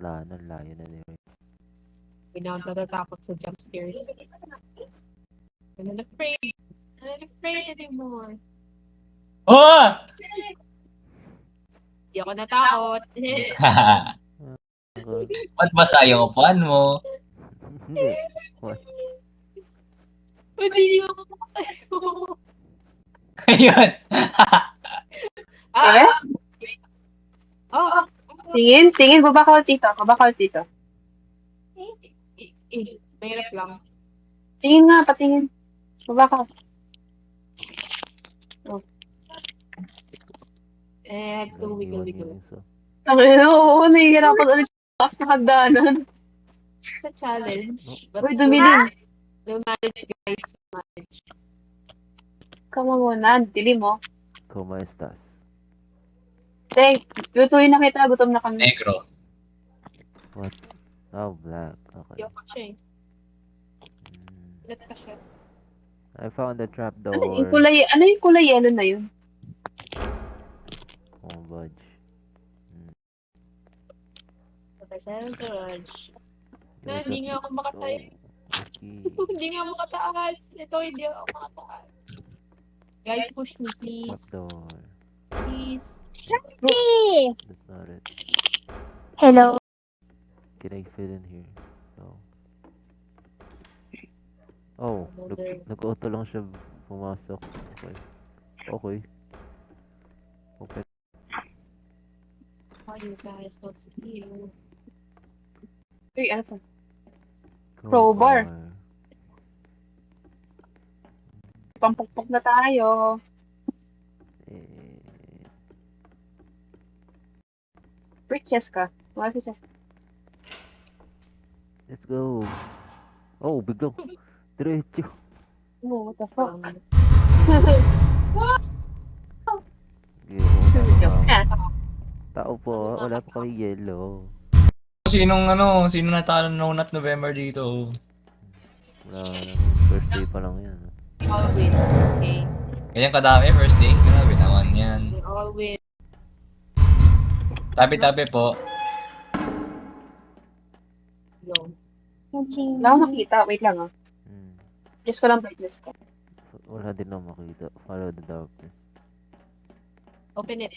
Wala na, layo na nila. Hindi na ako natatakot sa jump scares. I'm not afraid. I'm not afraid anymore. Oh! Hindi ako natakot. Ba't ba sayang upuan mo? Hindi. What? Hindi niyo ako makatayo. Ayun. Ah! Oh! Tingin, baba ka dito. Mahirap lang. Tingin nga, patingin. Baba ka. I have to wiggle. Oo, nahihirapan ulit sa taas na hagdanan. It's a challenge. But Uy, dumilim. we'll manage, guys. We'll manage. Kama muna, dilim mo. ¿Cómo estás? Teng, lutuin na kita, gutom na kami. Negro. What? Oh, black. Okay. Yok siya eh. Mm. Ilat ka siya. I found the trapdoor. Ano yung kulay yellow na yun? Oh, budge. Professor George. There's a- Hindi nga ako makatayo. Okay. Hindi nga ako makataas. Ito, hindi ako makataas. Guys, push me, please. What door? Please. That's not it. Hello. Can I fit in here? No. Oh, nag-auto lang siya pumasok. Okay. Okay. Open. Why you guys not see you? Uy, ano to? Crowbar. Pampukpok na tayo. Wait, Cheska. Wala si Cheska. Let's go. Oh, biglang. Diretso. Oh, what the fuck? Tao po, wala pa kami yellow. Sino natalo ng Nut November dito? Wala na. First day pa lang yan. We all win. Okay. Ganyan kadami, first day. Grabe naman yan. We all win. Tabi-tabi po. Go. Wala akong makita. Wait lang ah. Just ko lang brightness ko. Wala din ako makita. Follow the darkness. Open it.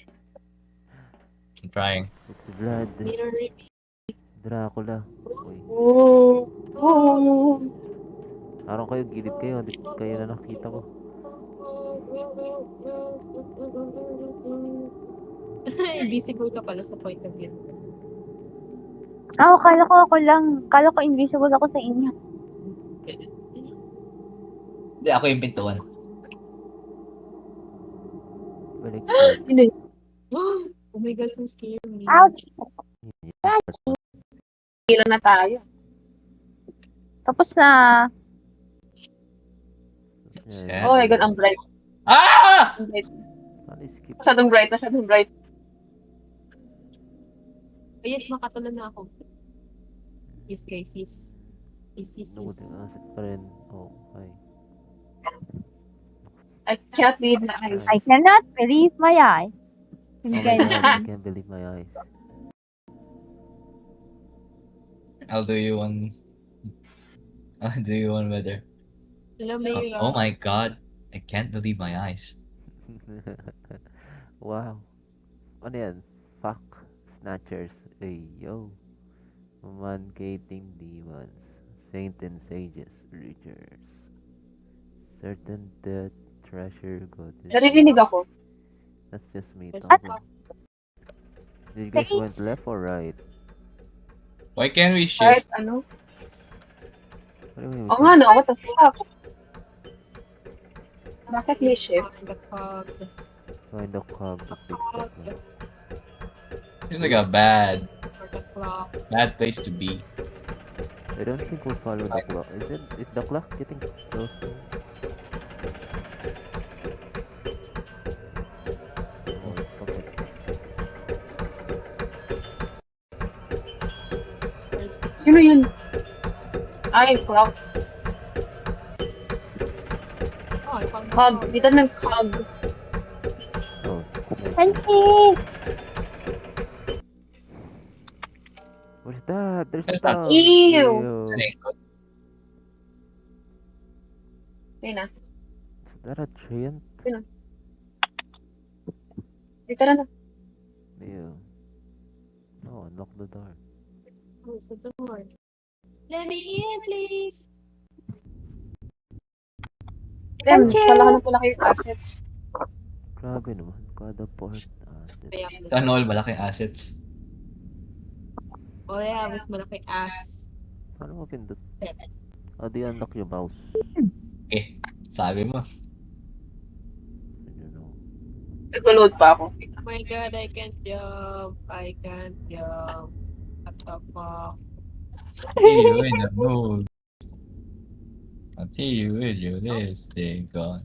I'm trying. It's Vlad. Mirror it. Dracula. Uy. Oh. Araw kayo, gilid kayo. Di kayo na nakita ko. Invisible ka pala sa point of view. Kala ko ako lang. Kala ko invisible ako sa inyo. Hindi, ako yung pintuan. Balik. Oh my god, so scary. Ouch! Ilan na tayo. Tapos na. Yeah. Oh my god, ang bright. Ah! Ang bright. Skip. Masyadong bright. Oh, yes, makatulad na ako. Yes, guys, yes. Yes. Asset pa rin. Oh, hi. I can't believe my eyes. I cannot believe my eyes. Oh my god, I can't believe my eyes. I'll do you one better. Hello, Mayra. Oh my god. I can't believe my eyes. Wow. Ano yan? Fuck. Snatchers. Hey, yo. Mancating demons. Saint and sages. Reachers. Certain death. Treasure goddess. Naririnig ako. That's just me There's talking. a Did you guys went left or right? Why can't we Kahit shift? ano. What do you mean? Oo nga no, what the fuck? Bakit may shift? the fog. Find the cog to fix that one. Seems like a bad For the clock. place to be. I don't think we'll follow the clock. Is the clock getting closer? Oh, fuck it. Sino yun? Ay, clock. Oh, I found the Cog. fog. Dito ng cog. Oh, nice. Hansi! What's that? There's a What's that? dog. Ew. Ew. Ayun na. Is that a giant? Dito na. Ew. No, unlock the door. Close the door. Let me in, please. Dem, Okay. pala yung assets. Grabe naman. Kada port. Pay up the Sana all malaking assets. All I have is malaki ass. Paano mo pindot? Pets. How do you unlock your mouse? Okay. Sabi mo. I don't know. Nag-load pa ako. Oh my god, I can't jump. I can't jump. What the fuck? See you in the mood. I'll see you with your lipstick on.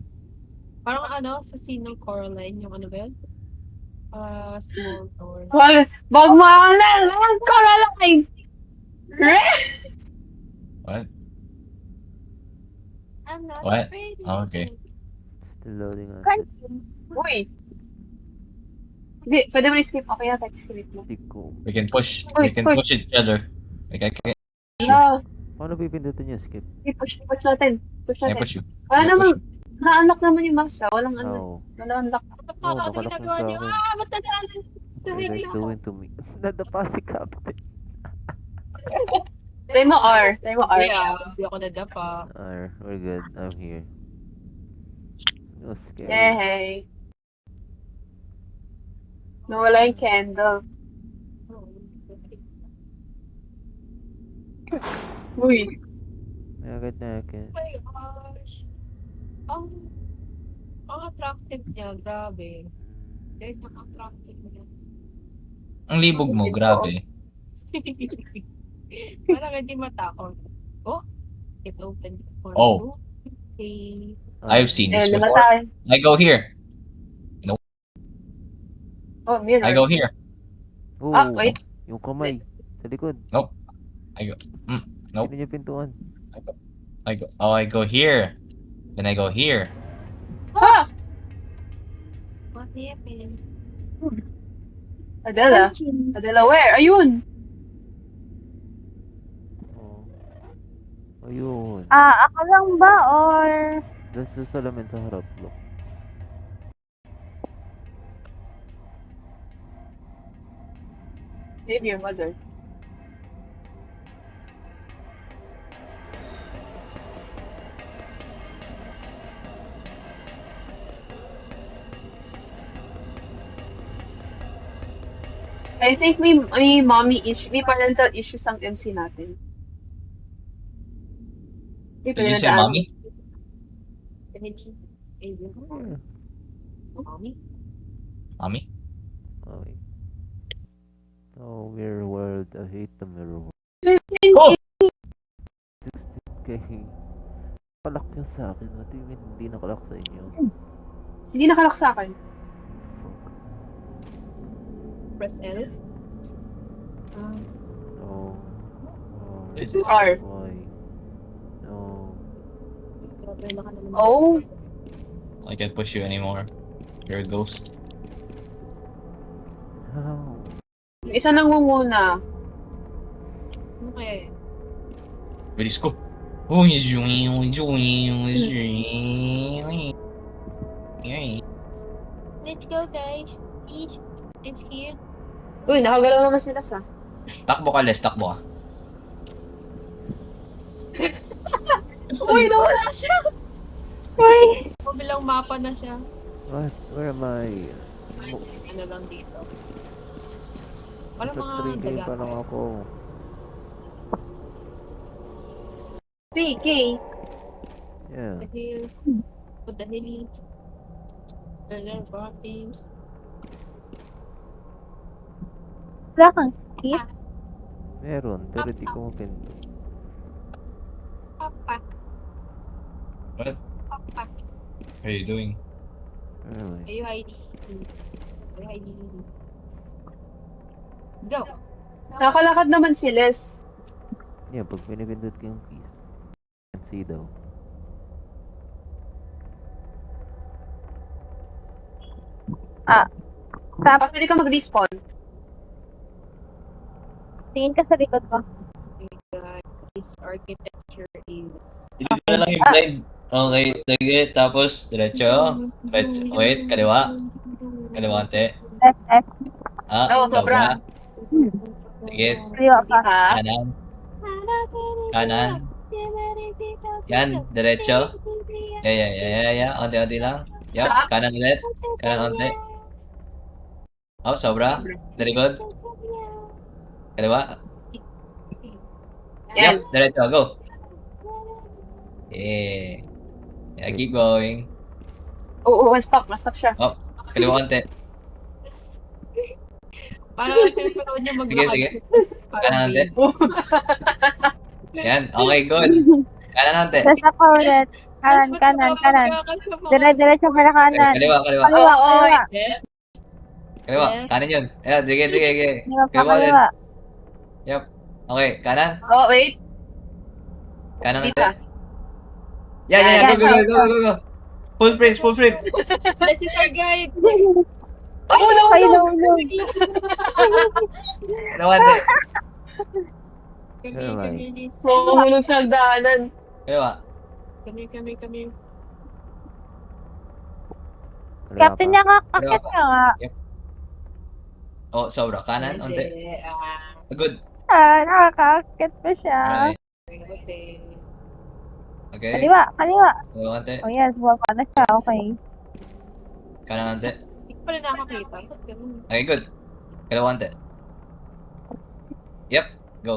Parang ano, sa scene ng Coraline, yung ano ba yun? Small door. Wag mo ako na! Lang Coraline! What? I'm not What? afraid. Oh, okay. Still loading on. Crunchy. Uy! Hindi, pwede mo i-skip. Okay na, skip mo. Hindi ko. We can push. Uy, We can uy. push each other. Like I can Wala. Paano pipindutin yung skip? Push natin. Push I natin. push you. Wala I naman. push you. Na-unlock naman yung mouse ah. Walang ano. No. Wala unlock. What the fuck? No, Ano nakalak ginagawa yung niyo? sa akin. Ah, matandaan. Sa What are you hili guys ako. doing to me? Nadapa si Captain. Try mo R. Try mo R. Yeah, hindi ako nadapa. We're good. I'm here. No scary. Yay. Nawala yung candle. Uy. Naked. Oh my gosh. Ang attractive niya, grabe. Guys, ang attractive niya. Ang libog mo, grabe. Parang hindi matakot. Oh, it opened for Oh. you. Okay. I've seen this Eh, before. namatay. I go here. Oh, mirror. I go here. Oh, Ah, wait. yung kamay. Sa likod. Nope. Nope. Sino niya pintuan? I go here. Then I go here. Ah! What happened? Adela. Crunchy. Adela, where? Ayun. Oh. Ayun. Ako lang ba or... Doon sa salamin sa harap. Look. Maybe your mother. I think may mommy issue, may parental issues ang MC natin. May Did you say pinadaan. mommy? Hindi. Ayun. Yeah. Mommy? Mommy? Okay. Oh, mirror world. I hate the mirror world. Oh! 16k. Nakalak yan sa akin. What do you mean hindi nakalak sa inyo? Hindi nakalak sa akin. Fuck. Press L? No. No. Is it R? Why? No. Grabe na ka naman. Oh, I can't push you anymore. You're a ghost. How? isa nangunguna. Ano kaya yun? Bilis ko. Oh, Let's go, guys. Each. It's here. Uy, nakagalaw naman sila sa. Takbo ka, Les. Takbo ka. Uy, nawala siya! Uy! Bilang mapa na siya. What? Where am I? Ano lang dito. Parang Nasa mga 3k daga. pa lang ako. 3K. Yeah. The hill. Put the hilly. Treasure bottoms. Wala kang skip? Meron, pero di ko mapindot. Papa. What? Papa. What are you doing? Really? Are you hiding? Are you hiding? Let's go. Nakalakad naman si Les. Yeah, pag pinipindot ko yung keys. Can't see daw. Tap. Pwede ka mag-respawn. Tingin ka sa likod ko. God, this architecture is... Hindi ko na lang yung blind. Okay, sige. Tapos, diretso. Wait, kaliwa. Kaliwa ante. Left, left. Ah, Oo, sobra. Sige, Kaliwa Di pa. ba? kanan. Kanan. Yan, diretso. Yeah. Onti-onti lang. Yup, Stop. kanan ulit. Kanan onti. Oh, sobra. Dalikod. Kaliwa. Yan. Yup, diretso. Go. Yeah, keep going. Oo, stop siya. Oh, kaliwa onti. Parang tinuturuan niya maglakad. Sige. Parang Kanan onti. baby. Yan, okay, good. Kanan onti. Tapos ako ulit. Kanan, Tapos kanan, ba't kanan. magkakad sa mga- Dire-diretso para kanan. Kaliwa. Kaliwa, Oo, kaliwa. Kaliwa. Kanan yun. Ayan, sige. Kaliwa pa, Kaliwa ulit. kaliwa. Yup. Okay, kanan. Oh, wait. Kanan Di onti. ba? Yan. Yan, Go. Full print. This is our guide. Oh, no. Ay, no. Kaliwa onti. Kami. Mamulong sa hagdanan. Kaliwa. Kami. Kaliwa Captain pa. niya kakakit ka nga. Oh, sobra. Kanan onti. Good. Nakakakit pa siya. Alright. Okay. Kaliwa. Kaliwa onti. Oh yes, bumaba na siya. Okay. Kanan onti. Hindi ko pala nakakita. Ba't ganun? Okay, good. Kaliwa onti. Yep. Go.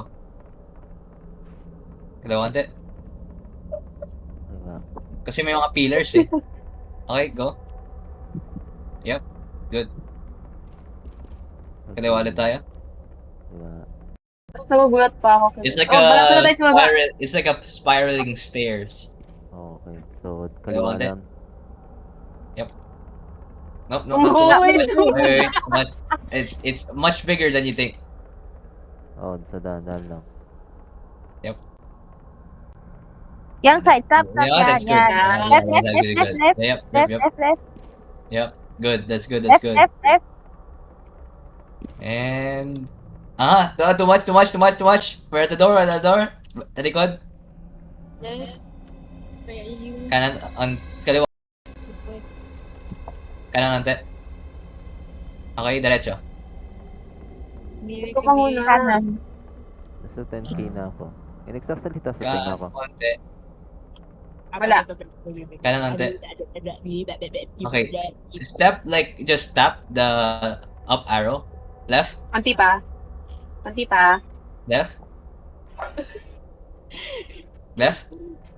Kaliwa onti. Kaliwa. Kasi may mga pillars eh. Okay, go. Yep. Good. Kaliwa ulit tayo. Kaliwa. Basta nagugulat pa ako. It's like malapit na tayo sa baba. it's like a spiraling stairs. Okay. So, Kaliwa kaliwa onti. lang. Nope. Oh, wait. Wait. It's much bigger than you think. Oh, sa dahan lang. Yang side, stop. Yeah, that's good. Yan. That's Left, actually left, good. left, Yep. Left. Good. That's good. Left. And too much. We're at the door. Talikod. Yes. Where are you? Kanan on kaliwa. Kanan ante. Okay, diretso. Mirror Ito ka muna. Kanan. Nasa 10k na ako. Eh, nagsasalita sa tenga ko. Onte. Wala. Kanan ante. Okay. Just tap the up arrow. Left. Anti pa. Left.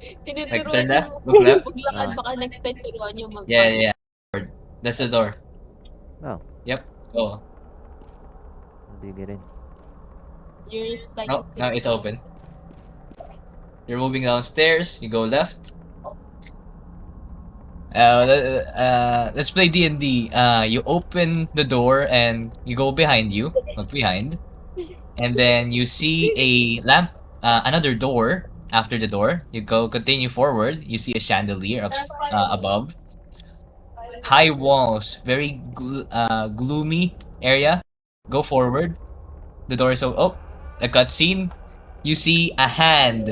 Like Tinuturuan turn niyo left. Look left. maglakad. Baka next time turuan niyo mag- Yeah. That's the door. Oh. Yep. Go. Hindi rin. You're like... No, it's open. You're moving downstairs. You go left. Let's play D&D. You open the door and you go behind you. Look behind. And then you see a lamp. Another door. After the door, you continue forward. You see a chandelier above. High walls. Very gloomy area. Go forward. The door is open. A cutscene. You see a hand,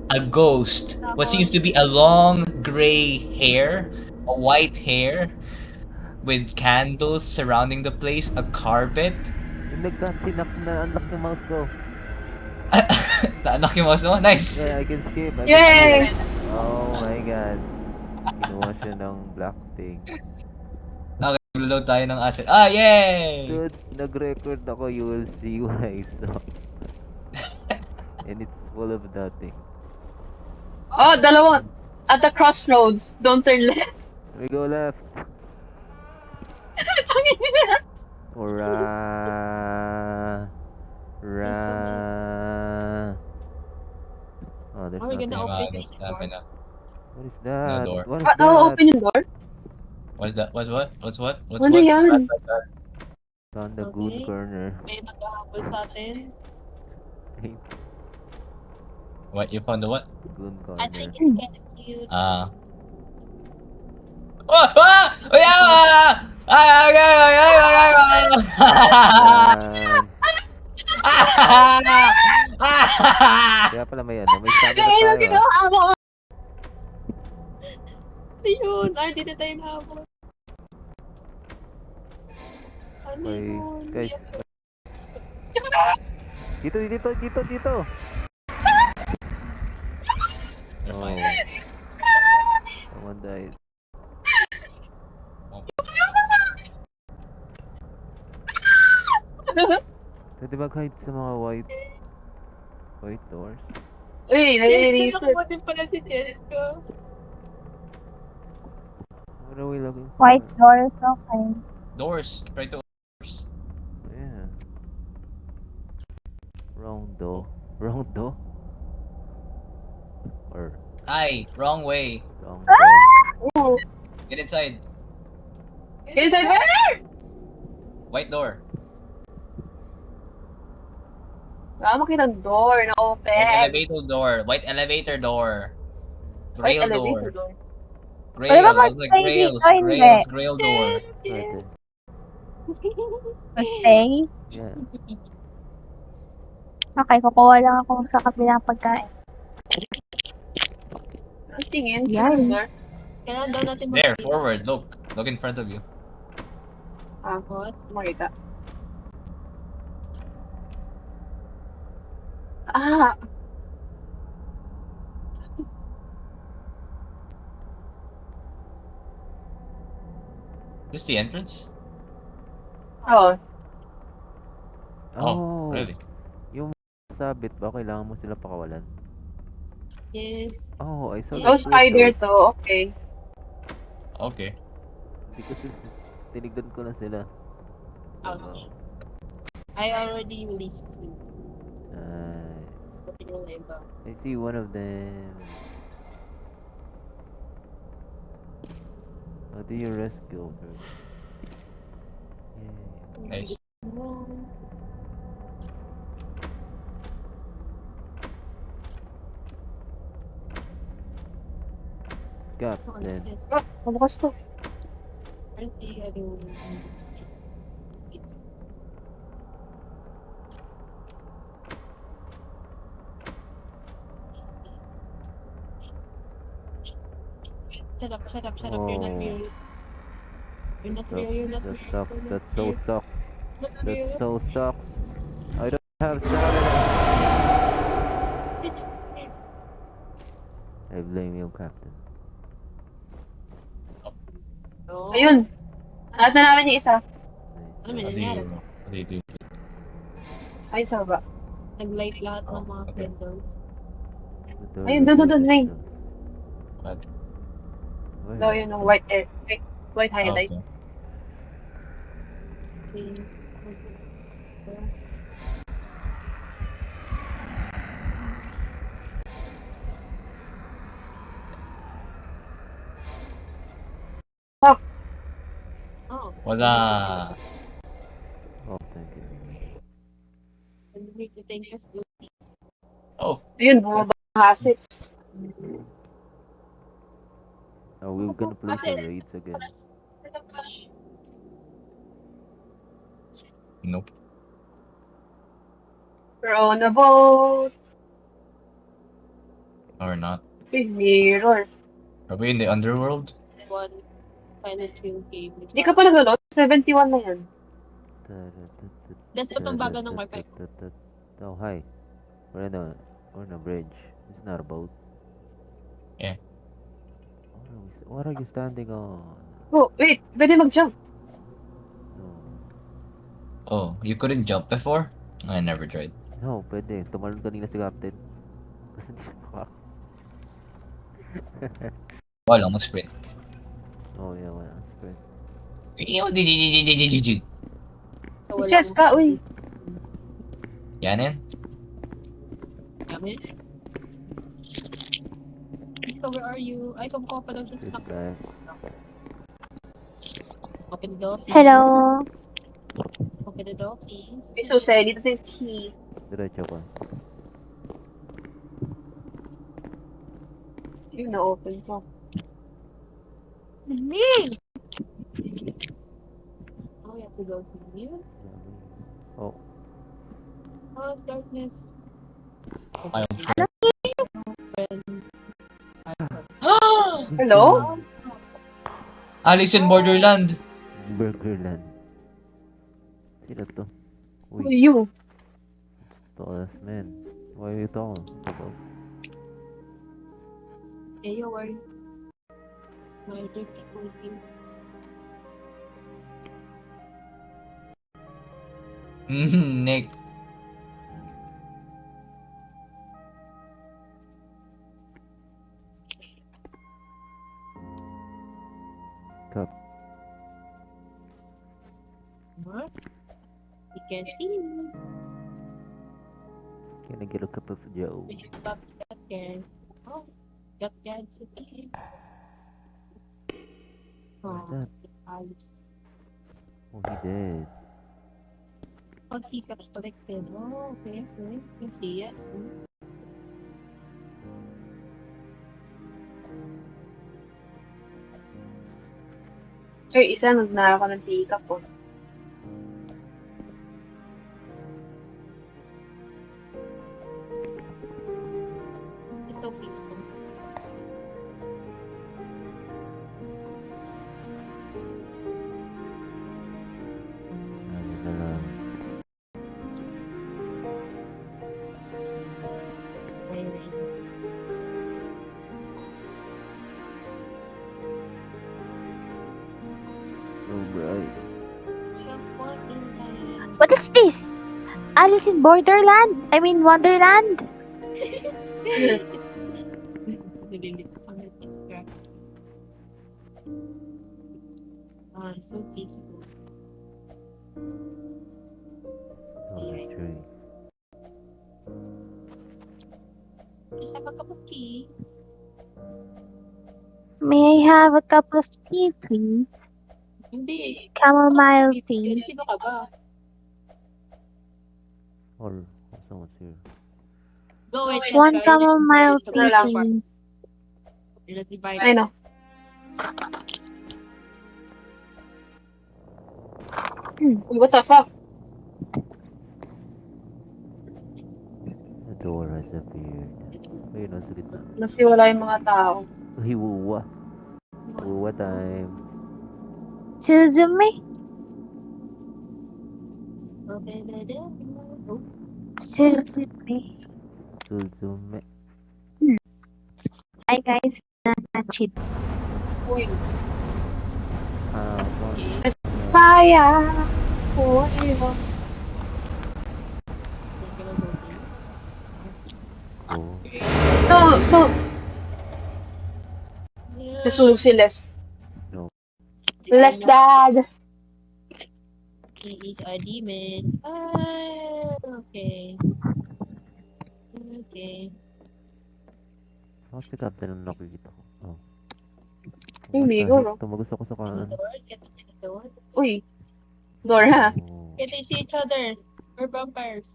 a ghost, what seems to be a long gray hair, a white hair, with candles surrounding the place, a carpet. Yung nag-cutscene na unlock yung mouse ko. Naanak yung mouse mo? Nice! Yeah, I can skip. Yay! Oh my god. Kinuha siya ng black thing. Okay, load tayo ng asset. Yay! Dude, nag-record ako. You will see why. So. And it's full of nothing. Oh, dalawa. At the crossroads. Don't turn left. We go left. Or Oh, there's Are we nothing. gonna open Diba, it? sabi na. What is that? door. What is What? that? Oh, open yung door? What's that? What's what? Ano yan? On the Okay. good corner. May maghahabol sa atin. What? You found the what? Good I corner. think it's kind of cute. Oh! Yeah! Yan. Kaya pala may ano, may camera Kaya tayo yung ginawa mo. Ayun. Ay, di na tayo nahabol. Ano Okay, yun? guys. Dito. You're Oh, fine. someone died. Pwede mag-hide sa mga white doors. Uy, Jessica, nare-reset. nakuha din pala si Jessica. What are we looking for? White doors, okay. Doors. Try to open doors. Yeah. Wrong door. Wrong door? Or Ay, wrong way. wrong door? Ooh. Get inside. Is it better? White door. Wala makitang door na White open. elevator door. White elevator door. White Grail elevator door. door. Pwede ba Grail. I was like mag-stay grails. dito? Hindi. Grails. Grail door. Pwede. Mag-stay? Yeah. Okay, kukuha lang ako sa kabilang pagkain. Ang tingin. Yan. Door. Kailangan daw natin There, mag-save. forward. Look. Look in front of you. Ah, What? makita. Ah, This the entrance? oh. Oh, really? Yung sabit ba, kailangan mo sila pakawalan? Yes. Oh, I saw Oh, the Oh, spider turtles. to. Okay. Okay. Hindi kasi tinignan ko na sila. Okay. I already released you. Uh, Sabi nila iba. I see one of them. How do you rescue her? Yeah. Nice. Captain. Oh, mabukas to. Apparently, it's Shut up. You're not Oh. real. You're not real. You're not That real. sucks. You're That not so real. sucks. Not That real. so sucks. I don't have stamina. I blame you, Captain. No. Ayun. Lahat na namin yung isa. Ano Nice. may nangyari? What do you do? Ay, sa baba. Nag-light lahat ng Oh, mga okay. candles. The Ayun, doon, May. itself. What? Where? Daw yun yung white white Oh, highlight. okay. Okay. Oh. Wala. Oh, thank you. And we need to thank us. Oh, Ayun, bumaba ang assets. Oh, we're gonna play some Assets. raids again. nope. We're on a boat. Or not. With mirror. Are we in the underworld? One Silent Hill game. Di ka pa nag-load? 71 na yan. That's itong bago ng wifi. Oh, hi. We're in a bridge. It's not a boat. Yeah. What are you standing on? Oh, wait. Pwede mag-jump. No. Oh, you couldn't jump before? I never tried. No, pwede. Tumalon kanina si Captain. Kasi hindi siya maka... Wala, mag-sprint. Oh, yeah, wala. Sprint. So, Si Cheska, uy. Yanin? Yamin? Jessica, where are you? Ay, come ko pa daw siya This stuck. guy. Open the door, please. Hello. Open the door, please. May susi. Dito yung key. Diretso pa. Yun, na-open to. Oh, we have to go from here. Oh, Oh, it's darkness. I'm Friend. Hello? Alice in Borderland. Burgerland. Sino to? Who Uy, you? tallest man. Why are you tall? Hello? Hey, you are. My dirty cookie. Nick. Cup. What? You can see me. Can I get a cup of Joe? We just got there. Oh, got cancer again. Where's Oh, that? Alice. Oh, he did. Oh, teacups collected. Oh, okay, okay. You see, yes. Ay, isa, nagnara ko ng teacup po. It's so peaceful. Ano na lang. Raining. So bright. What is this? Alice in Borderland? I mean Wonderland? Nililito kami ng extra. Ah, it's so peaceful. Oh, that's true. Just have a cup of tea. May I have a cup of tea, please? Hindi. Chamomile Bakit tea. yun? Sino ka ba? Or someone's here. Go and One chamomile Ito tea, na lang. please. You're not divided. Ay, no. Uy, what the fuck? The door has appeared. Ayun, nasa gitna. Nasiwala yung mga tao. Uy, wuwa. Wuwa time. Suzume? Open the door. Oh, Suzume. Suzume. Hi guys, chips. Uy, Hamon. okay. fire! Uy, We're gonna go Oh. no, no. here. Nasunog si Les. No. Les dad! He is a demon. Ah, okay. Okay. Bakit si Captain ang nakikita ko? Oh. Hindi What the ko, heck? no? Tumagos ako sa Open the kanan. door. Get to the door. Uy, Dora. Oh. Get to see each other. We're vampires.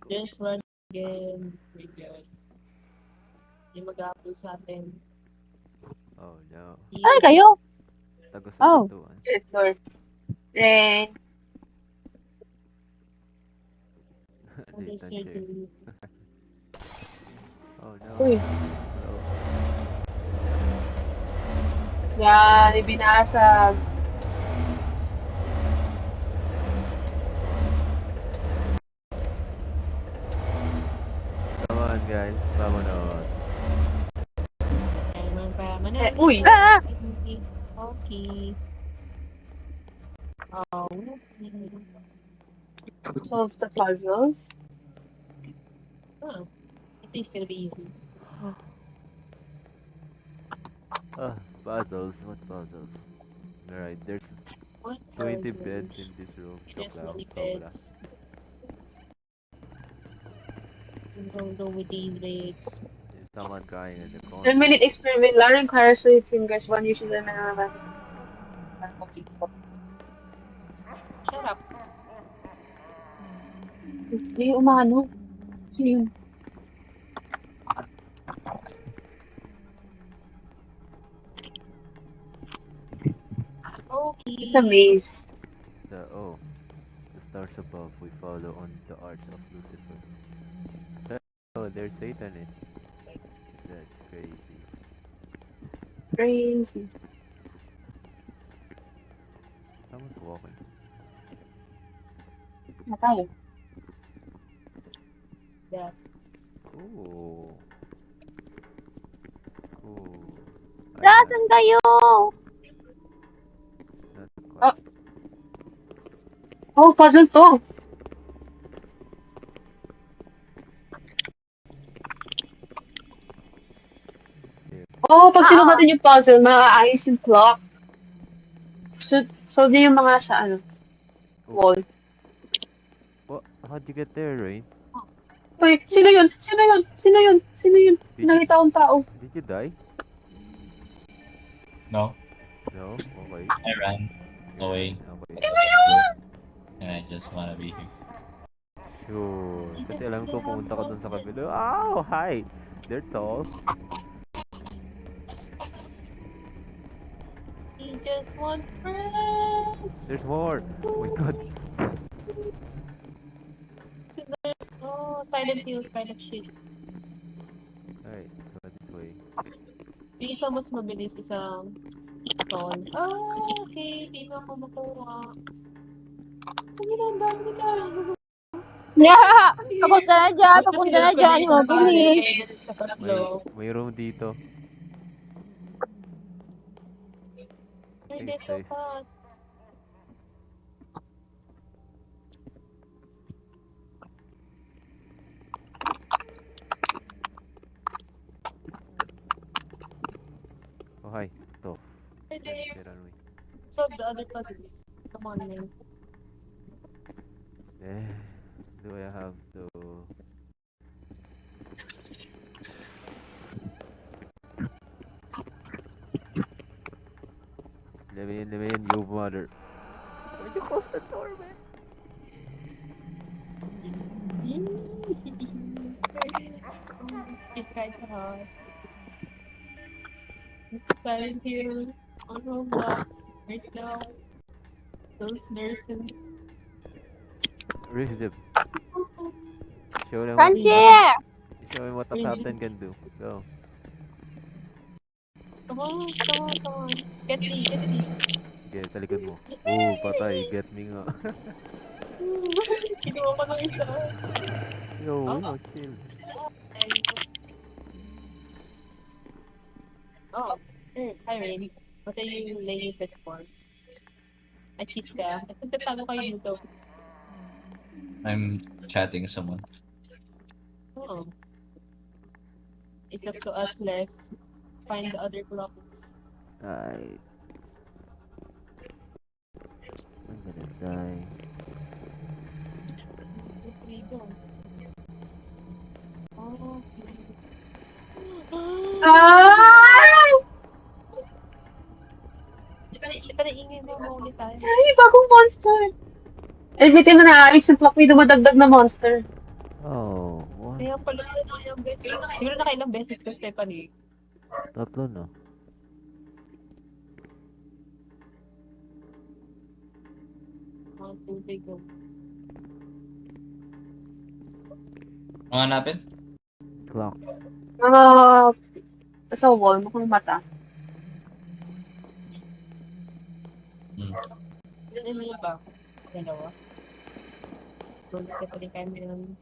Just run again. We're good. Hindi mag-apple sa atin. Oh no. Ay, kayo! Tagos Oh. sa pintuan. Door. Ren. Other Nathan side chair. to- Oh no. Uy. Hello. Yan, ibinasag. Come on guys. Vamonos. Eh, uy. Ah! Okay. Oh. Solve the puzzles. Oh. I think it's gonna be easy. Puzzles. What puzzles? Alright, there's What 20 are beds those? in this room. Yes, Joke lang. many Sobra. beds. Don't go with these beds. There's someone crying in the corner. 10-minute experiment. Learning colors with fingers. One uses them and another. Shut up. Hindi umano. Sino yun? Okay. It's a maze. stars above, we follow on the arch of Lucifer. Oh, there's Satanist. That's crazy. Crazy. Someone's walking. Na tayo. Yeah. Ooh. Ooh. Nasaan kayo? Not quite. Ah. Oh, puzzle to. Oh, pag sinugatan yung puzzle, maaayos yung clock. So din yung mga sa ano, wall. What? How'd you get there, Rain? Uy, sino yun? Sino yun? Sino yun? Sino yun? Did you, Nakita akong tao. did you die? No, No? Okay. I ran Yeah, away. okay. Let's go. And I just wanna be here. Sure. Kasi alam ko pumunta ka dun sa kabila. Oh, hi! They're tall. He just wants friends. There's more! Oh my god. So there's Silent Hill kind of shit. Alright, go this way. Yung isa mas mabilis, isang tall. Okay. Di na ako makuha. Ang ginandang nila. Yeah! Papunta na dyan, papunta na dyan. Mabilis. Sa tatlo. May room dito. Ay, Think they're so safe. fast. Oh, hi. Ito. Hey, Get there's on me. solve the other puzzles. Come on, man. Eh, do I have to... Let me in, you mother. Why'd you close the door, man? She's kind of hot. This is Silent Hill on Roblox right now. Those nurses. Rhythm. Show them Francie! show him what the Rhythm. captain can do. Go. Come on, come on, come on. Get me, get me. Okay, sa likod mo. Oh, patay. Get me nga. Kinuha ko ng isa. Yo, Oh. yo, chill. Oh, hi Rain. What are you laying in bed for? Ay, cheese ka. Nagtatago kayo dito. I'm chatting someone. Oh. It's up to us, let's find the other clocks. Alright. I'm gonna die. Where do we go? Oh. Ah! Di pa naingay mo ulit tayo. Ay, bagong monster. Every time na naayos yung clock, may dumadagdag na monster. Oh, what? Kaya pala, nakailang beses. Siguro nakailang beses ka, Stephanie. Tatlo na. Mga tubig ko. Ang hanapin? Clocks. Mga sa wall, mukhang mata. Ano yun ba? Dalawa? Gold Stephanie Cameron.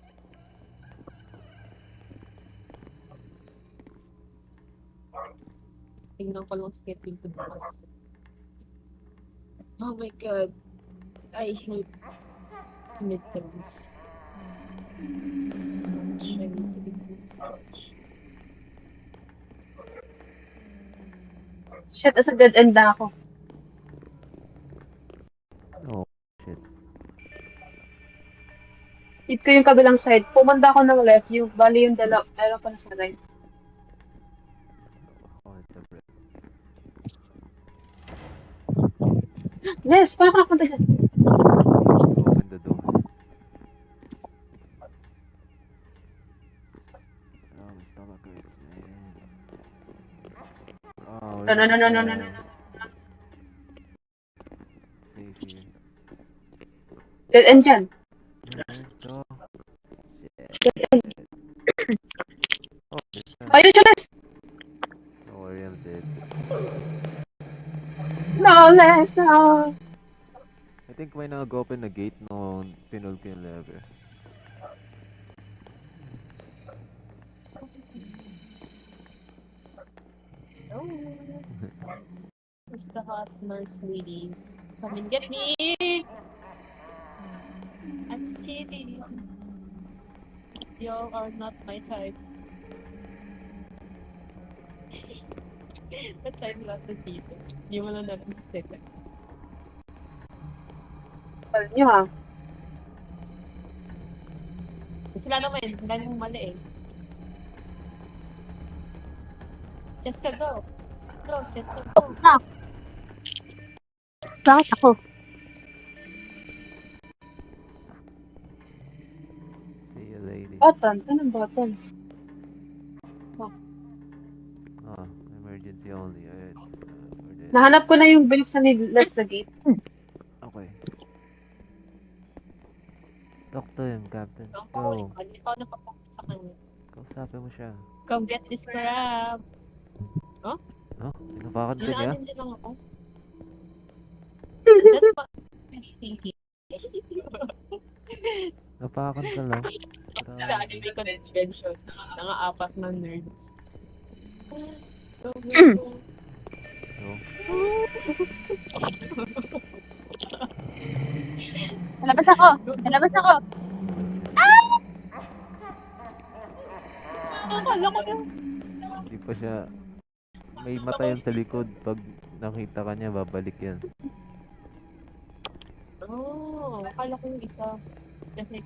Tingnan ko lang schedule to bukas. Oh my god. I hate midterms. I need to improve so much. Shit, asa dead end na ako. Oh, shit. Tip ko yung kabilang side. Pumanda ako ng left, yung bali yung dalawa pa sa right. Oh, it's a break. Yes, paano ka napunta dyan? Open the door. Oh, my stomach hurts, man. Oh, No. Safe here. Dead end yan. Ito. Oh, this one. Ayun siya, Les! Don't worry, I'm dead. No, Les, no! I think may nag-open na gate nung pinul ko yung lever. Oh. Where's the hot nurse ladies? Come and get me! I'm just kidding. Y'all are not my type. Ba't tayo natin dito? Hindi mo lang natin sa step. Alam niyo ha. Sila naman, ang galing mali eh. Cheska, go! Go, Cheska, go! Na. Bakit ako? See you, lady. Buttons. Anong buttons? Ah, emergency only. Alright. We're dead. Nahanap ko na yung binuksan ni Les na gate. Okay. Talk to him, Captain. Ang Go. paulit ko, hindi pa ako napapakit sa kanya. Kausapin mo siya. Come get this crab! Oh, napakan ka niya? Inaanin din lang ako. That's what I'm thinking. Napakan ka lang. Sa anime convention, nanga-apat na nerds. Go, go, go. So, Nalabas ako! Nalabas ako! Akala ko na. hindi pa siya... May mata yan sa likod. Pag nakita ka niya, babalik yan. Oh, akala ko yung isa. Kasi,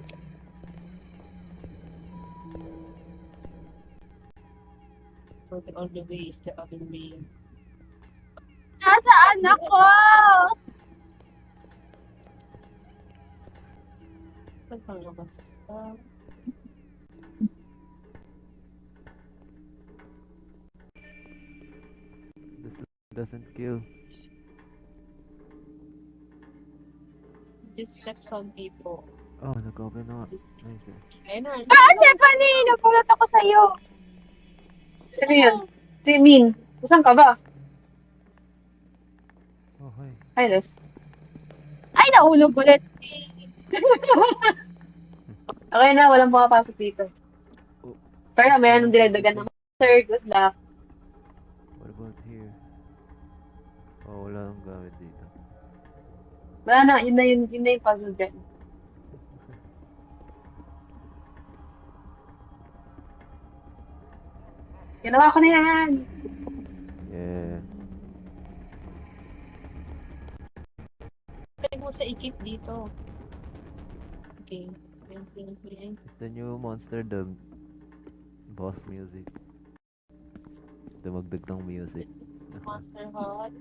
so the only way is the other way. Nasaan ako? Nagpangalabas ka. This doesn't kill. Just steps on people. Oh, nag-open na nga. Just, Nice eh. ayun na. Stephanie! Napulot ako sa'yo! Sino yun? Si Min. Saan ka ba? Oh, hi. Hi, Les. Ay, naulog ulit! Okay na, walang makapasok dito. Oh. Pero meron dinagdagan ng Sir, good luck. What about here? Oh, wala nang gamit dito. Wala na, yun na yung puzzle dyan. Ginawa ko na yan! Yeah. Pwede mo siya i-keep dito. Okay. Yan. It's the new monster dub. Boss music. Dumagdag ng music. Monster Hut.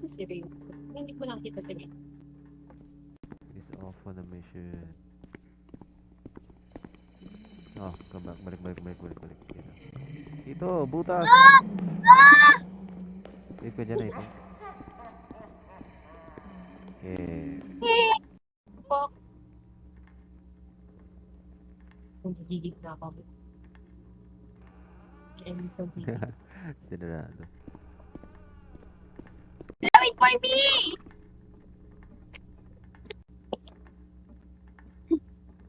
Ito si Rin. Hindi ko nakita si Rin. He's off on a mission. Oh, come back. Balik. Yan. Ito, butas! Wait ko dyan na ito. Yeah. Fuck! Kung gigigit na ako. And so Sinarado. Wait for me!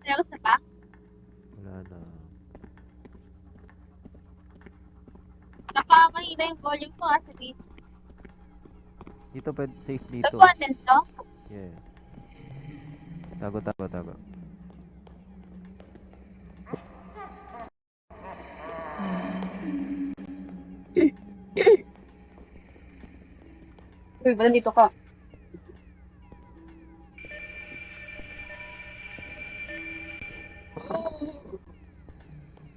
Nalabas na ba? Wala na. Nakamahina yung volume ko sabi. Dito, safe dito. Nagkuhan din to? Yeah. Tago. Uy, ba nandito ka?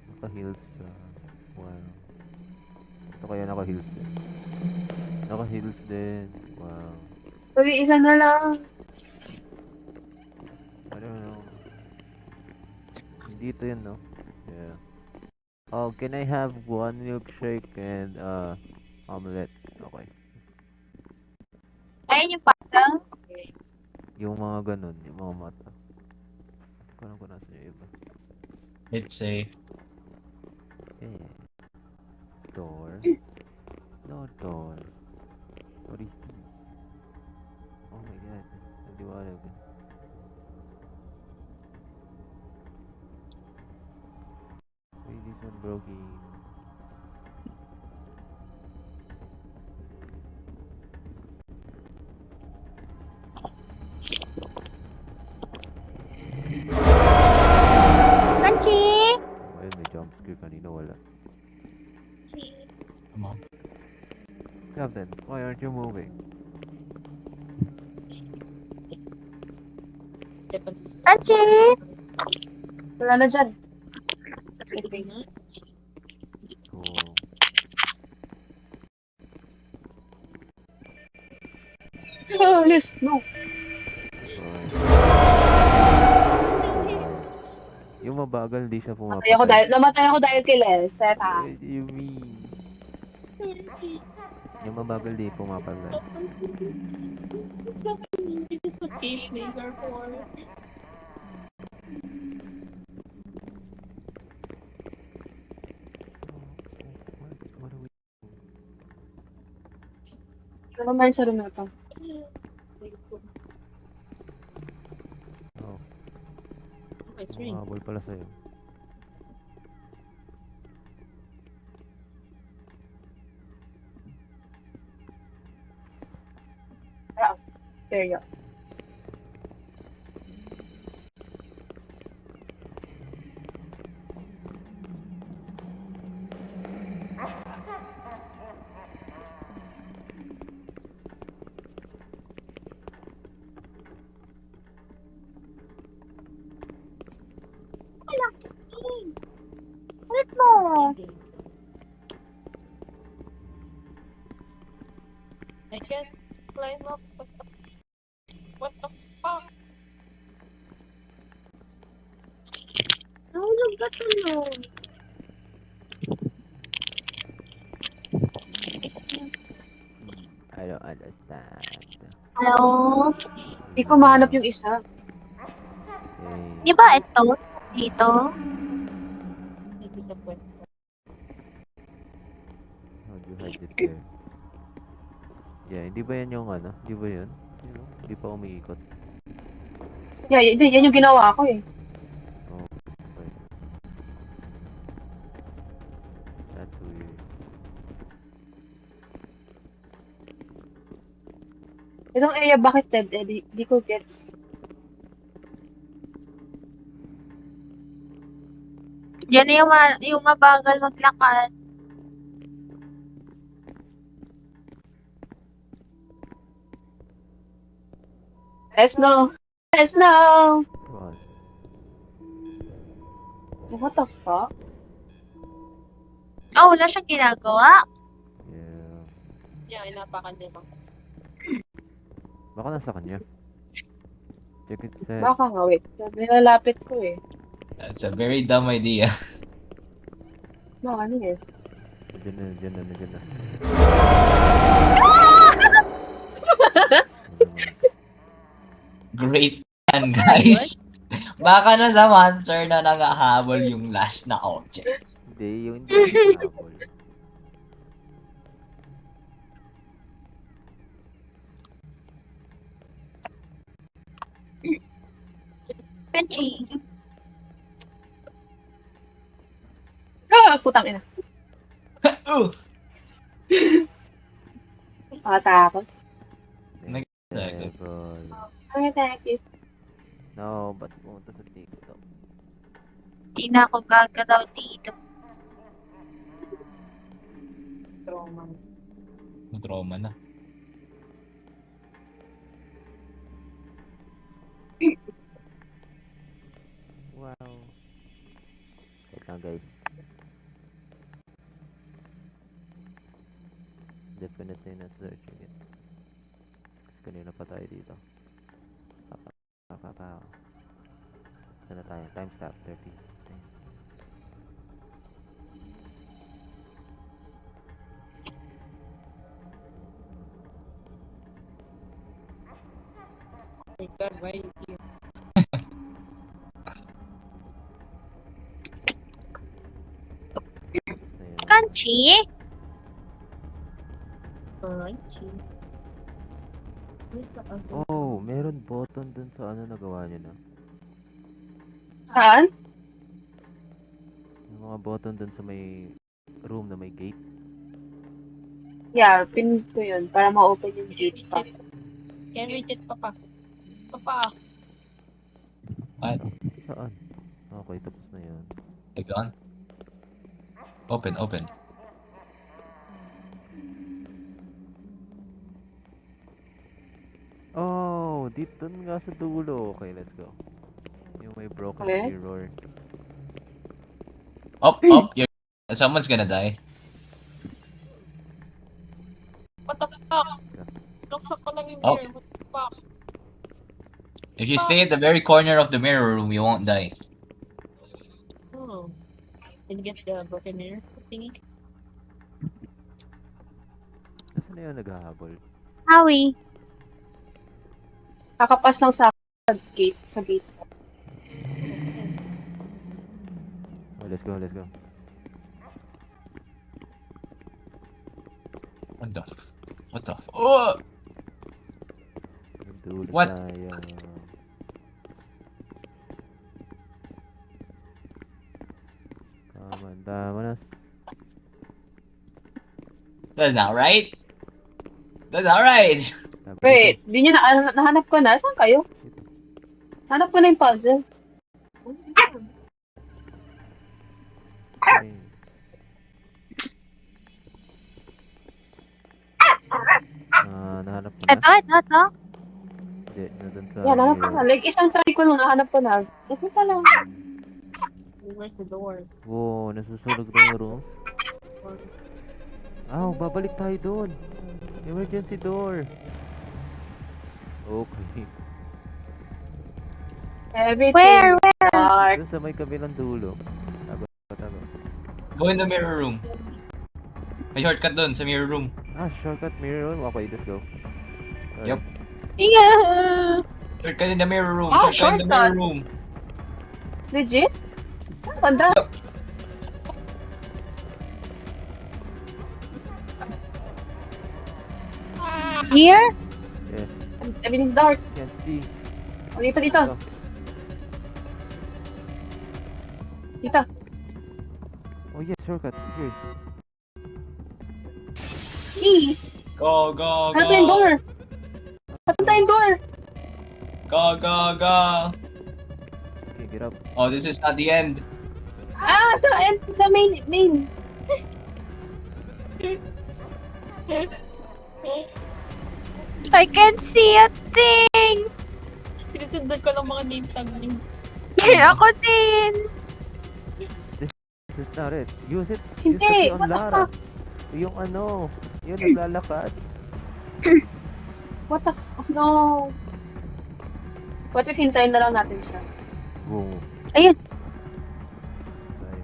Naka-heals siya. Wow. Ito kaya naka-heals din. Naka-heals din. Wow. Uy, isa na lang. I don't know. Dito yun, no? Yeah. Oh, can I have one milkshake and omelette? Okay. Ayun yung puzzle. Yung mga ganun, yung mga mata. Hindi ko alam kung nasa yung iba. It's safe. Eh. Door. No door. What is this? Oh my god. Nagdiwalag. Wait, this one broken. Kanchi! Ayun, may jump scare kanina, wala. Come on. Captain, why aren't you moving? Step on this. Kanchi! Wala na dyan. Okay na. Cool. Oh, Liz, no. Alright. Yung mabagal, hindi siya Namatay ako dahil kay Les. Seta. What do you mean? Yung mabagal, di pumapatay. This is not me. This is what gameplays are for. What do we... Ano naman sa room na to? Oh, Okay, string. habol pala sa'yo. There you go. Ulit mo! I can't climb up. What the fuck? Nahulog ka tulog. I don't understand. Hello? Hindi ko mahanap yung isa. Okay. Di ba ito? Dito? Dito sa puwet. How'd you hide it there? Yeah, hindi ba yan yung ano? Hindi ba yun? You know, hindi pa umiikot. Yeah, yan yung ginawa ko eh. Oh, okay. That's weird. Itong area bakit dead eh? Di ko gets. Yan na yung mabagal maglakad. Let's know. Let's know. What? What the fuck? Oh, wala siyang ginagawa. Yeah. Yeah, inapakan niya lang. Baka nasa kanya. Check it set. Baka nga, wait. Nilalapit ko eh. That's a very dumb idea. Baka ano eh. Nandiyan na. Great plan, guys. Baka na sa monster na nangahabol yung last na object. Hindi, yung hindi habol. Kanchi. Putang ina. Oh! Makatakot. Level. Okay, thank you. No, ba't pumunta sa TikTok? Di na ako gagalaw dito. Trauma. Trauma na. Wow. Wait lang guys. Definitely not searching it. Kasi kanina pa tayo dito. Papapaw. Saan na tayo? Timestamp 30. my god, why are you here? Tapos na yun. Kanchi? Crunchy. Oh, meron button dun sa ano nagawa niyo na. Saan? Yung mga button dun sa may room na may gate. Yeah, pinunod ko yun para ma-open yung gate pa. Can reach it, Papa. Papa. What? Saan? Okay, tapos na yun. Click on. Open, open. Oh, dito nga sa dulo. Okay, let's go. Yung may broken Okay. mirror. Up, up. Someone's gonna die. What the fuck? Nuksak ko lang yung Oh. mirror. What the fuck? If you stay at the very corner of the mirror room, you won't die. Oh. Did you get the broken mirror thingy? Nasaan na yun naghahabol? Howie. Kakapas lang sa gate. Sa gate. Yes, yes. Oh, let's go, let's go. What the oh! Dulo What? tayo. Tama na. That's not right. That's not right. Wait, di nyo na, nahanap ko na. Saan kayo? Hanap ko na yung puzzle. Okay. Nahanap mo na? Ito. Hindi, nandun sa Yeah, nahanap ko na. mirror. Like, isang try ko nung nahanap ko na. Ito lang. Where's the door? Wow, nasusunog na yung rooms. Babalik tayo doon. Emergency door. Okay. Everything. Where? Dark. Doon sa may kabilang dulo. Tago. Go in the mirror room. May shortcut dun sa mirror room. Shortcut mirror room. Okay, let's go. Yup. Yeah. Shortcut in the mirror room. Oh, Shortcut in the shortcut. mirror room. Legit? Saan banda? Here? Yeah, Everything's dark. can't see. O, dito. Go. Dito. Oh yes, shortcut. Here. E! Go, go, Hanap na yung go. door! Hanap na yung door! Go, go, go. Okay, get up. Oh, this is not the end. Sa main. I can't see a thing. Sinusundan ko lang mga name tag niyo. Ako din. This is not it. Use it. Use Hindi, it on what the Lara. fuck? Yung ano. Yung naglalakad. What the fuck? No. What if hintayin na lang natin siya? Boom. Ayun. Tayo.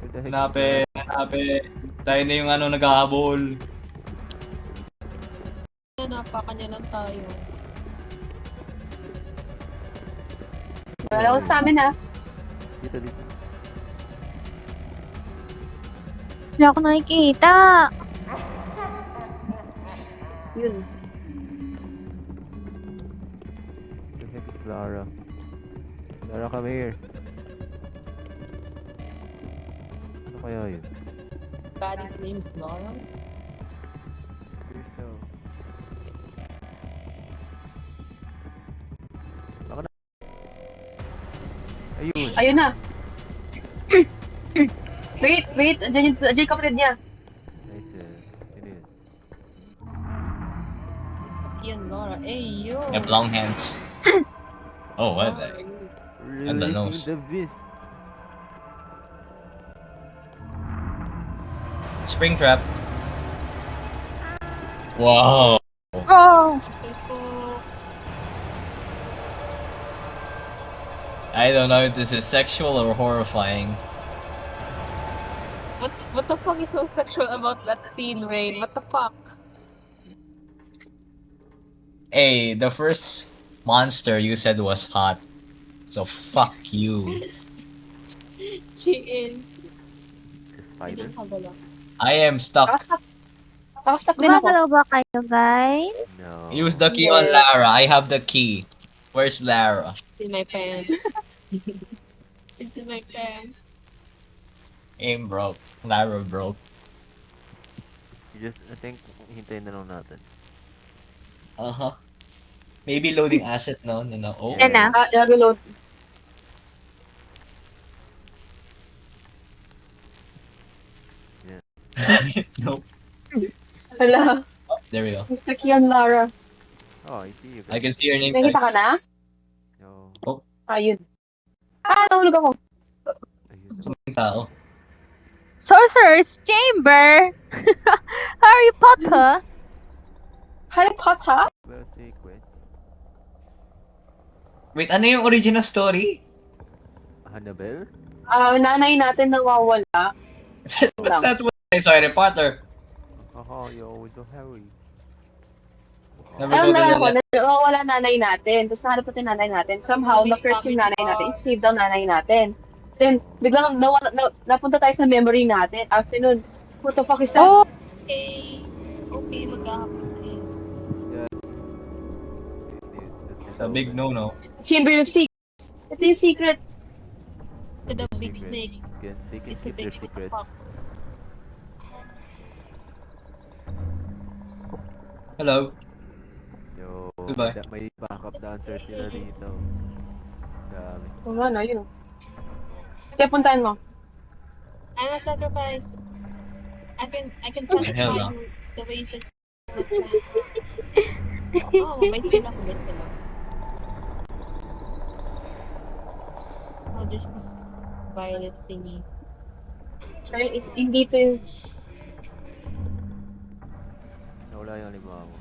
Where the heck is Hanapin. Tayo na yung ano naghahabol. Napakan niya lang tayo. Wala akong stamina. Dito. Hindi ako nakikita. Yun. The heck is Lara? Lara, come here. Ano kaya yun? Daddy's name's Laura. Crystal. Ako na. Ayun. Ayun na. Wait. Andiyan yung kapatid niya. Nice. Sino yun? Ian Laura. Hey, yo! You have long hands. Oh, what the? And the nose. Releasing the beast. Springtrap. Wow. Oh. I don't know if this is sexual or horrifying. What the fuck is so sexual about that scene, Rain? What the fuck? Hey, the first monster you said was hot. So fuck you. She is. The spider? Ilang kagala. I am stuck. Nakastuck din ako. Gumagalaw ba kayo, guys? No. Use the key on Hindi. Lara. I have the key. Where's Lara? It's in my pants. It's in my pants. Aim broke. Lara broke. You just, I think, hintayin na lang natin. Uh-huh. Maybe loading asset, no? No. Oh. Yeah. Yan na. Nag-load. Nope. Hala. There we go. Mr. Kian Lara. Oh, I see you I guys. can see your name Nakita ka tags. na? No. Ayun. Nahulog ako. Ayun na. Yung tao. Sorcerer's Chamber! Harry Potter! Harry Potter? Well, sequence. Wait, ano yung original story? Annabelle? Nanay natin nawawala. But that was Harry Potter. Haha, you always so Harry. Never Alam go to na the ako, left. nawawala nanay natin. Tapos nahanap natin nanay natin. Somehow, na-curse yung nanay natin. I-save daw nanay natin. Then, biglang napunta tayo sa memory natin. After nun, what the fuck is that? Oh, Okay. Okay, maghahapon eh. It's a big no-no. Chamber of Secrets. Ito yung secret. To the big snake. They can It's a keep their big secrets. fuck. Hello. Yo, Goodbye. may backup dancer sila dito. Dami. O nga, no, yun. Kaya puntahan mo. I'm a sacrifice. I can hell satisfy no. you the ways that oh, mabait sila. Oh, there's this violet thingy. Ayun, hindi ito yung... Nawala yung halimbawa mo.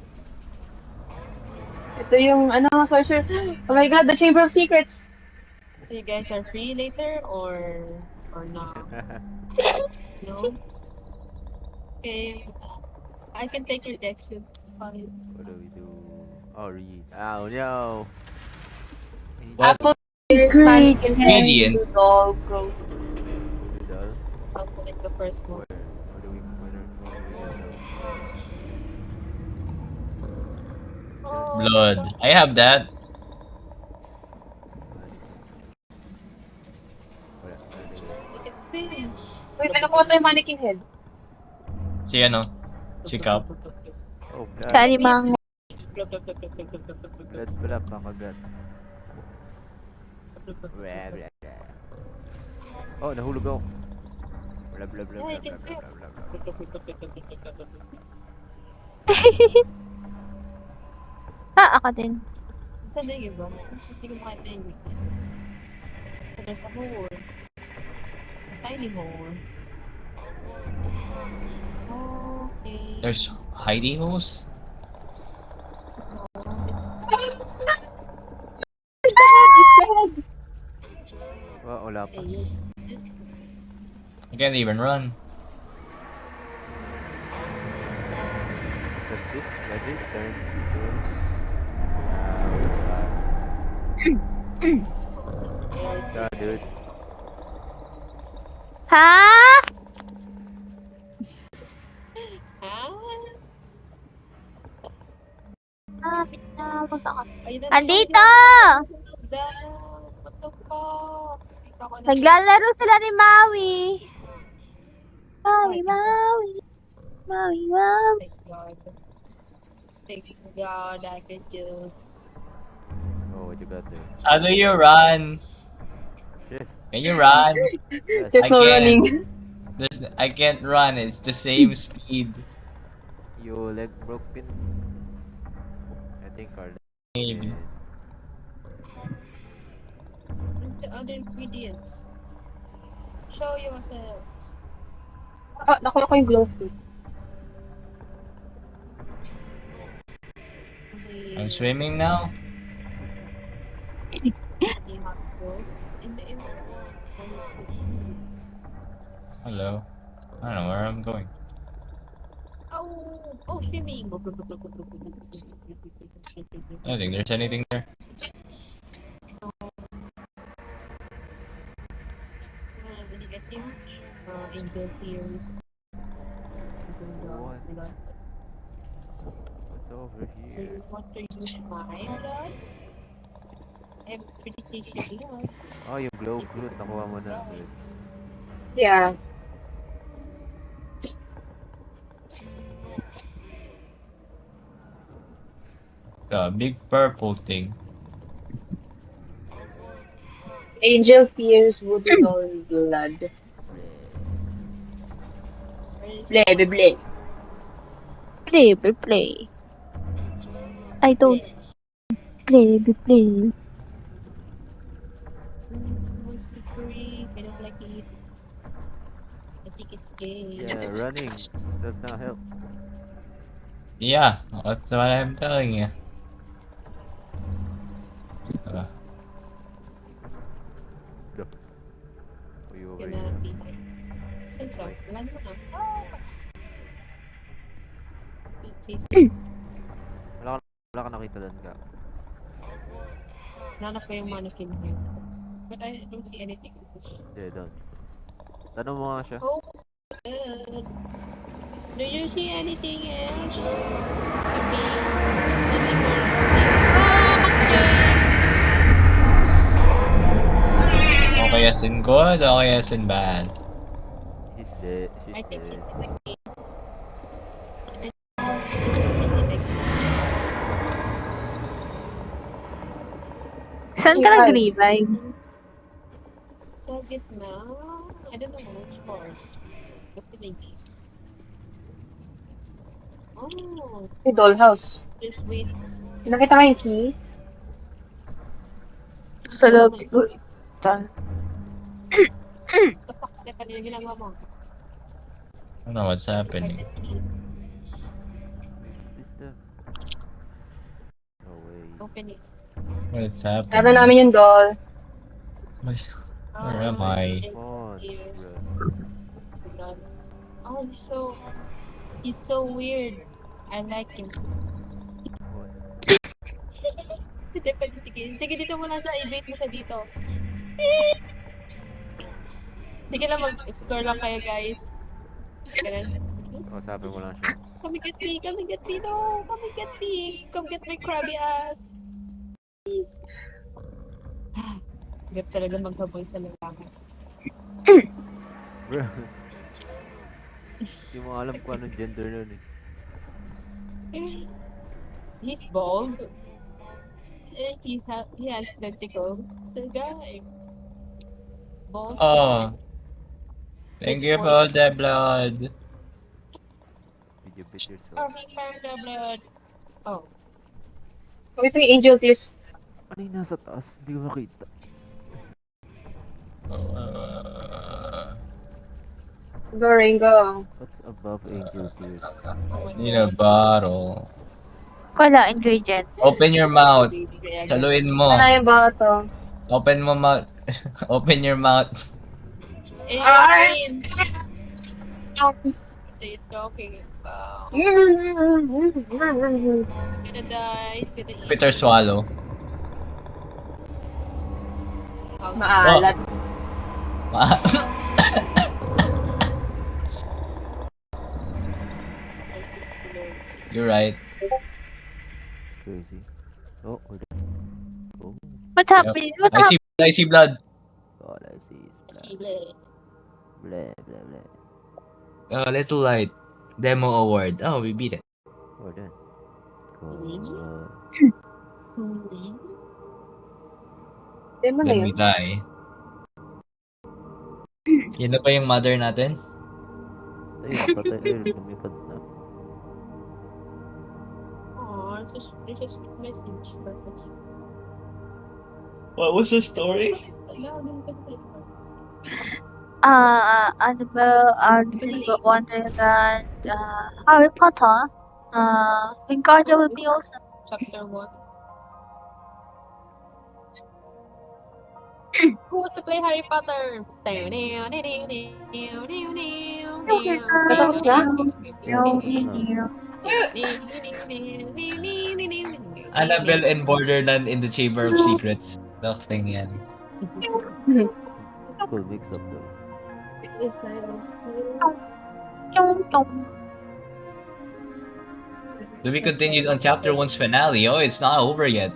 Ito yung, sorcerer. Oh my god, the Chamber of Secrets. So you guys are free later or not? No? Okay. I can take rejection. It's fine. What do we do? Oh, read. Oh no! What? Apple, Spanish, and Radiant. Doll, Grove. Vidal? I'll collect the first one. Where do we go? Oh, Blood. I have that. Look, it's finished. Uy, pinakuha tayo yung mannequin head. Si ano? Si Cap. Oh, sa animang... Let's put up makagat. Oh, nahulog ako. Blah blah blah Yeah, blah you can blah see blah blah blah. Ako din. Saan din yung bro? Hindi ko makita yung weakness. So there's a hole. A tiny hole. Okay. There's hidey holes? This Oh, wala pa. ayun. I can't even run. Does this magic turn dude. Ha? Ah? Pinawag ako. Ayun na. Andito! What the fuck? Naglalaro sila ni Maui. Maui, Maui. Maui, Maui. Thank God. Thank God I can just... Oh, what you got there? How do you run? Shit. Can you run? Yes. There's no Again. running. I can't run. It's the same speed. Your leg broken. I think our Maybe. Where's the other ingredients? Show yourselves. Nakuha ko yung glow fruit. I'm swimming now. The hot ghost in the image. Hello. I don't know where I'm going. Oh! Oh, swimming. I don't think there's anything there. I think Angel Tears. What? What's over Do here? you want to use my blood? I have pretty tasty blood. Oh, yung glow fruit. Nakuha mo na. Good. Yeah. The big purple thing. Angel Tears, Voodoo Doll Blood. Bleh, bleh, bleh. Play. I don't play. Someone's whispering. I don't like it. I think it's gay. Yeah, running does not help. Yeah, that's what I'm telling you. Are you over Gonna here? be like, saan siya? Wala naman ah. Ah! Chase. Wala ka nakita doon ka. Nanap ko yung mannequin here. But I don't see anything. Yeah, doon. Tanong mo nga siya. Oh, good. Do you see anything else? Okay as in good, okay as in bad. He's dead. I She's think dead. it's me. Saan ka nag-revive? Sa gitna. I don't know which part. Basta may gate. Oh, May dollhouse. there's weights. Nakita ka yung key? Sa loob siguro. The fuck, Stephanie, yung ginagawa mo? I don't know what's happening. That key. What's this stuff? No way. Open it. What's Tara happening? namin yung doll. Where am I? Come on, Ears. bro. Oh, he's so weird. I like him. What? Hindi pa sige. Sige, dito muna siya. I-bait mo siya dito. Sige lang, mag-explore lang kayo, guys. Ganun. Kausapin mo lang siya. Come get me, come get me, no! Come get me! Come get my crabby ass! Please! Hirap talaga maghabol sa lalaki. Bro. Hindi mo alam kung anong gender nun eh. He's bald. And he has tentacles. It's a guy. Bald. Oh, thank you for all the blood. Did you beat yourself? Oh, he found the blood. Oh. Kung ito yung Angel Tears. Ano yung nasa taas? Hindi ko makita. Go, Ringo. What's above Angel Tears? Oh my Need a God. bottle. Wala ingredient. Open your mouth. Kaya Saluin mo. Ano yung bato? Open mo mouth. Open your mouth. Ayun! What are you talking about? He's gonna die. He's gonna eat. Peter swallow. Oh, Maalat. You're right. Crazy. Oh, we're done. Oh, What happened? What I happened? see blood. all I see is black. Chile. Blah, blah, blah. Little light. Demo award. Oh, we beat it. We're done. Go. Demo na Then yun. we die. Yan na ba yung mother natin? Ayun, patay. Ayun, lumipad na. Oh, this is message. What was the story? Ano ba? Alice in Wonderland. Harry Potter. Wingardium Leviosa. Chapter 1. Who wants to play Harry Potter? Tapos na? Annabelle and Borderland in the Chamber of Secrets. Nothing yan. Cool mix up though. Chong chong. To be continued on chapter 1's finale. Oh, it's not over yet.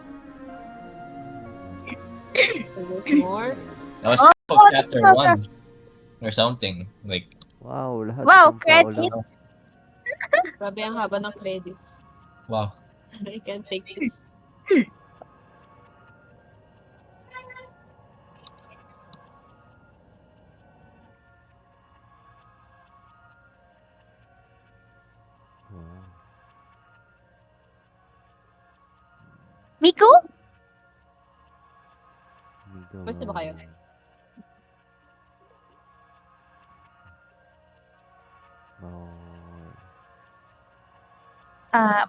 So there's more. That was Oh, half of that's chapter so 1. Or something. Like, Wow, lahat Wow, ng tao credit. lang. Grabe ang haba ng credits. wow. I can't take this. Wow. Miku? Basta ba kayo? Oh.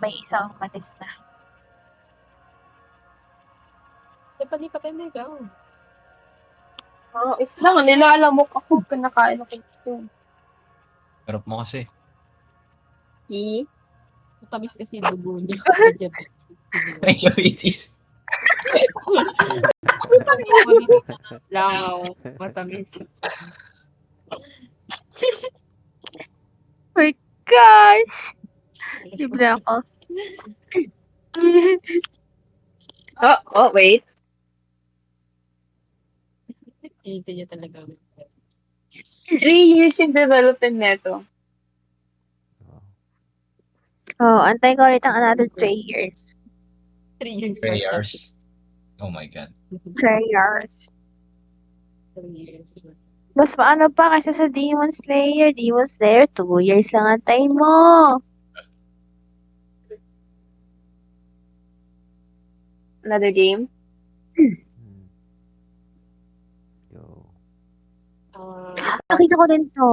May isang matis na. Palipat tayo na ikaw. It's lang, nilalamok ako. Kinakain ako ito. Sarap mo kasi. Matamis kasi yung dugo niya. May diabetes. Langaw. Matamis. My gosh! Libre ako. Wait. Ito niya talaga. 3 years yung development neto. Antay ko ulit ang another 3 years. 3 years. 3 years. Oh my god. 3 years. 3 years. Mas paano pa kasi sa Demon Slayer? Demon Slayer, 2 years lang antay mo. Another game? Yo. Nakita ko din to.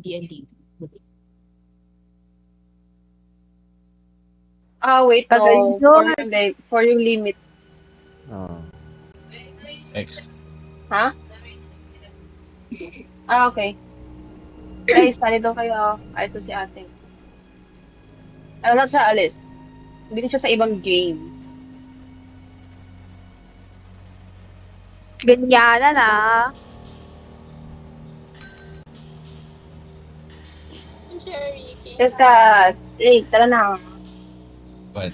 D&D. Wait, Tagal no. yun. For yung limit. Oh. X. Okay. Guys, sali daw kayo. Ayos to si ate. Ano lang siya alis? Hindi siya sa ibang game. Ganyanan ah. Jessica, Ray, tara na. What?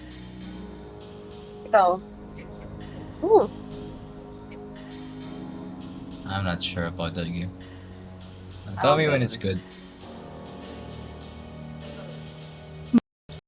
Ikaw. Ooh. I'm not sure about that game. Tell me when it's good.